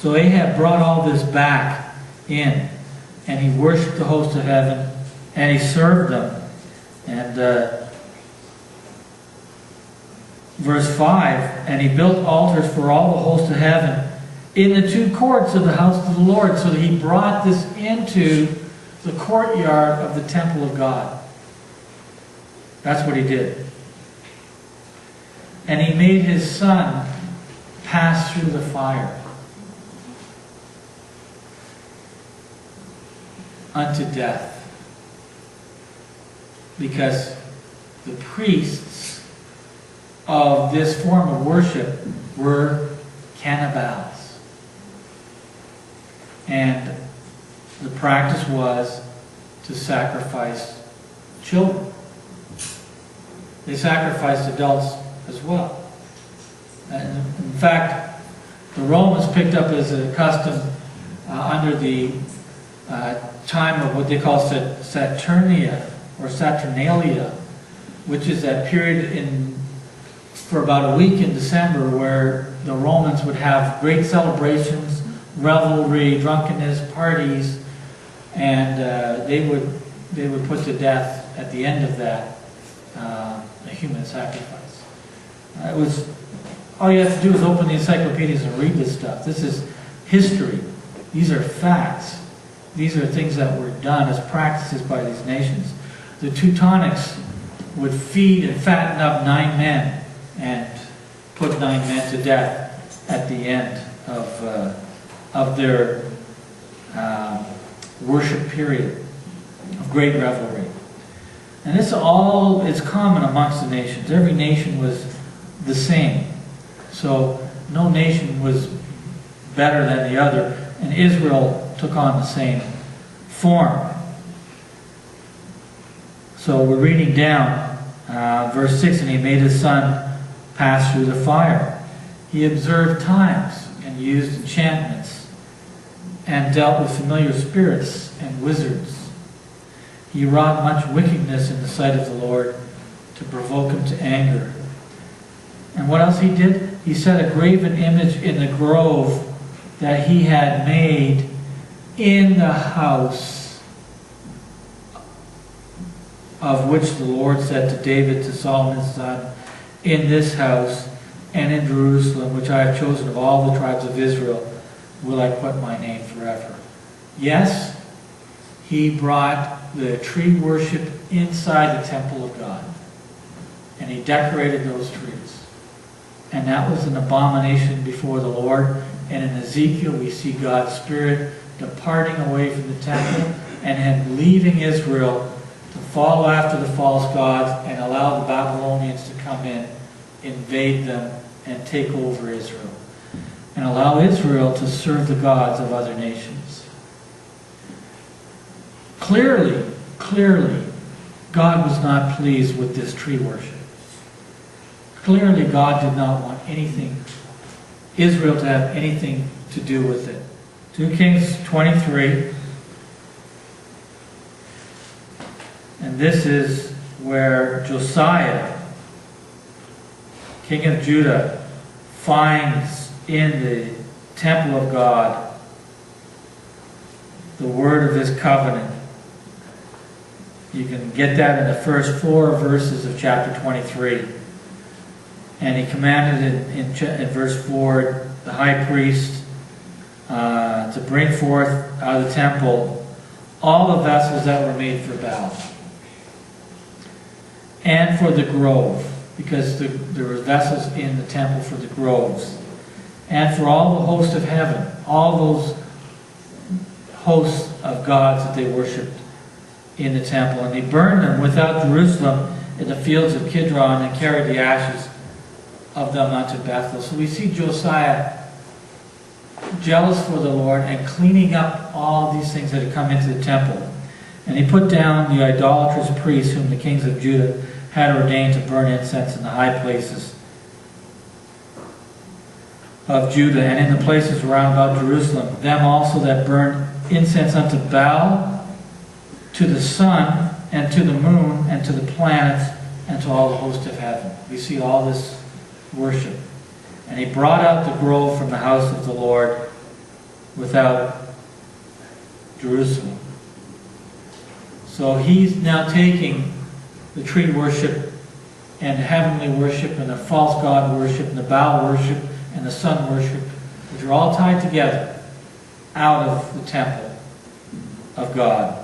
So Ahab brought all this back in, and he worshipped the host of heaven, and he served them. And verse 5, and he built altars for all the host of heaven in the two courts of the house of the Lord. So that he brought this into the courtyard of the temple of God. That's what he did. And he made his son pass through the fire unto death. Because the priests of this form of worship were cannibals. And the practice was to sacrifice children. They sacrificed adults as well. And in fact, the Romans picked up as a custom under the time of what they call Saturnalia or Saturnalia, which is that period for about a week in December where the Romans would have great celebrations, revelry, drunkenness, parties, and they would put to death at the end of that a human sacrifice. It was all you have to do is open the encyclopedias and read this stuff. This is history. These are facts. These are things that were done as practices by these nations. The Teutonics would feed and fatten up 9 men and put 9 men to death at the end of their worship period of great revelry. And this all is common amongst the nations. Every nation was the same. So no nation was better than the other. And Israel took on the same form. So we're reading down verse 6, and he made his son pass through the fire. He observed times and used enchantments and dealt with familiar spirits and wizards. He wrought much wickedness in the sight of the Lord to provoke him to anger. And what else he did? He set a graven image in the grove that he had made in the house of which the Lord said to David, to Solomon's son, in this house and in Jerusalem, which I have chosen of all the tribes of Israel, will I put my name forever. Yes, he brought the tree worship inside the temple of God. And he decorated those trees. And that was an abomination before the Lord. And in Ezekiel we see God's Spirit departing away from the temple and him leaving Israel to follow after the false gods and allow the Babylonians to come in, invade them, and take over Israel. And allow Israel to serve the gods of other nations. Clearly, God was not pleased with this tree worship. Clearly, God did not want Israel to have anything to do with it. 2 Kings 23. And this is where Josiah, king of Judah, finds in the temple of God the word of his covenant. You can get that in the first 4 verses of chapter 23. And he commanded in verse 4 the high priest to bring forth out of the temple all the vessels that were made for Baal and for the grove, because there were vessels in the temple for the groves, and for all the host of heaven, all those hosts of gods that they worshipped in the temple. And they burned them without Jerusalem in the fields of Kidron and carried the ashes of them unto Bethel. So we see Josiah jealous for the Lord and cleaning up all these things that had come into the temple. And he put down the idolatrous priests whom the kings of Judah had ordained to burn incense in the high places of Judah and in the places round about Jerusalem. Them also that burn incense unto Baal, to the sun, and to the moon, and to the planets, and to all the host of heaven. We see all this worship. And he brought out the grove from the house of the Lord without Jerusalem. So he's now taking the tree worship and the heavenly worship and the false god worship and the Baal worship and the sun worship, which are all tied together, out of the temple of God.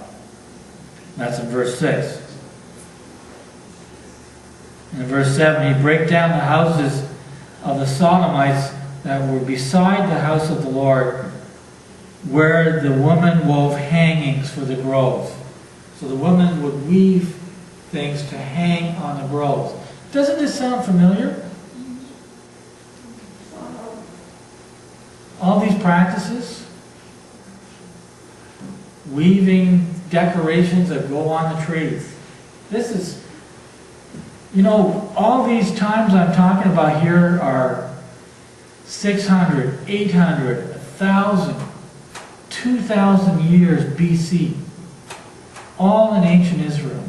That's in verse 6. And in verse 7, he break down the houses of the Sodomites that were beside the house of the Lord, where the woman wove hangings for the groves. So the woman would weave things to hang on the groves. Doesn't this sound familiar? All these practices, weaving decorations that go on the trees. This is, you know, all these times I'm talking about here are 600, 800, 1,000, 2,000 years BC. All in ancient Israel.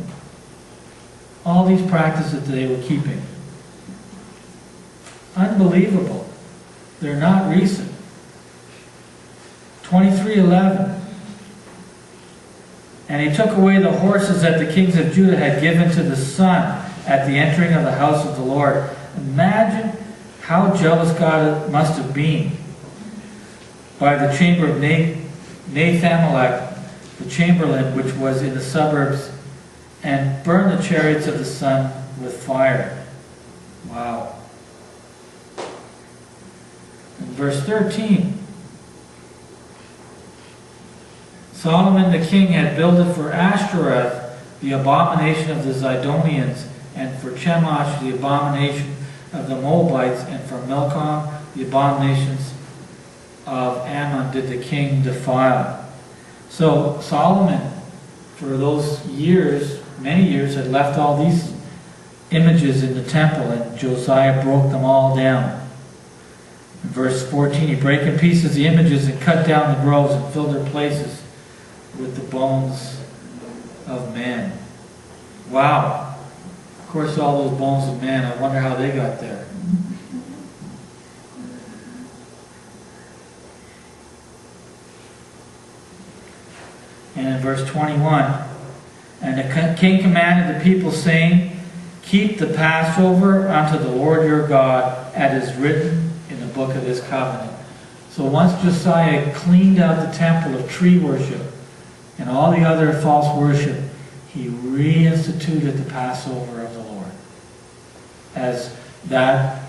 All these practices that they were keeping. Unbelievable. They're not recent. 23:11. And he took away the horses that the kings of Judah had given to the sun at the entering of the house of the Lord. Imagine how jealous God must have been by the chamber of Nathan-Melech, the chamberlain which was in the suburbs, and burned the chariots of the sun with fire. Wow. In verse 13, Solomon the king had builded for Ashtoreth the abomination of the Zidonians, and for Chemosh the abomination of the Moabites, and for Milcom the abominations of Ammon did the king defile. So Solomon, for those years, many years, had left all these images in the temple, and Josiah broke them all down. In verse 14, he brake in pieces the images and cut down the groves and filled their places with the bones of men. Wow. Of course, all those bones of men, I wonder how they got there. And in verse 21, and the king commanded the people, saying, keep the Passover unto the Lord your God, as is written in the book of this covenant. So once Josiah cleaned out the temple of tree worship and all the other false worship, he reinstituted the Passover of the Lord as that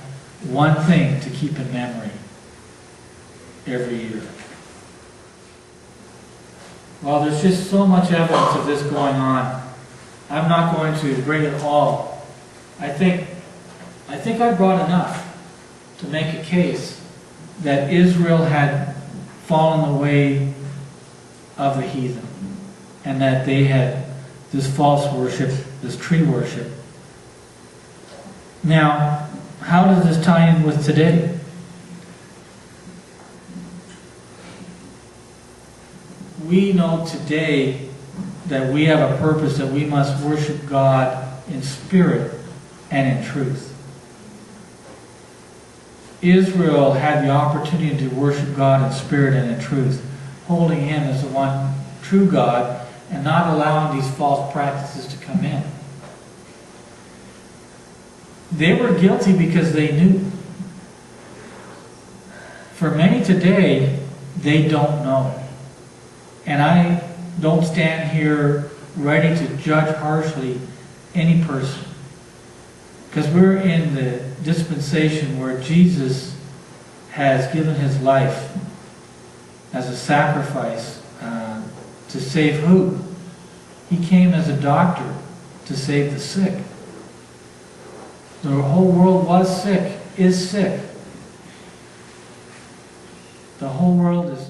one thing to keep in memory every year. Well, there's just so much evidence of this going on. I'm not going to bring it all. I think I brought enough to make a case that Israel had fallen the way of the heathen, and that they had this false worship, this tree worship. Now, how does this tie in with today? We know today that we have a purpose, that we must worship God in spirit and in truth. Israel had the opportunity to worship God in spirit and in truth, holding Him as the one true God and not allowing these false practices to come in. They were guilty because they knew. For many today, they don't know. And I don't stand here ready to judge harshly any person, because we're in the dispensation where Jesus has given His life as a sacrifice to save who? He came as a doctor to save the sick. The whole world was sick, is sick. The whole world is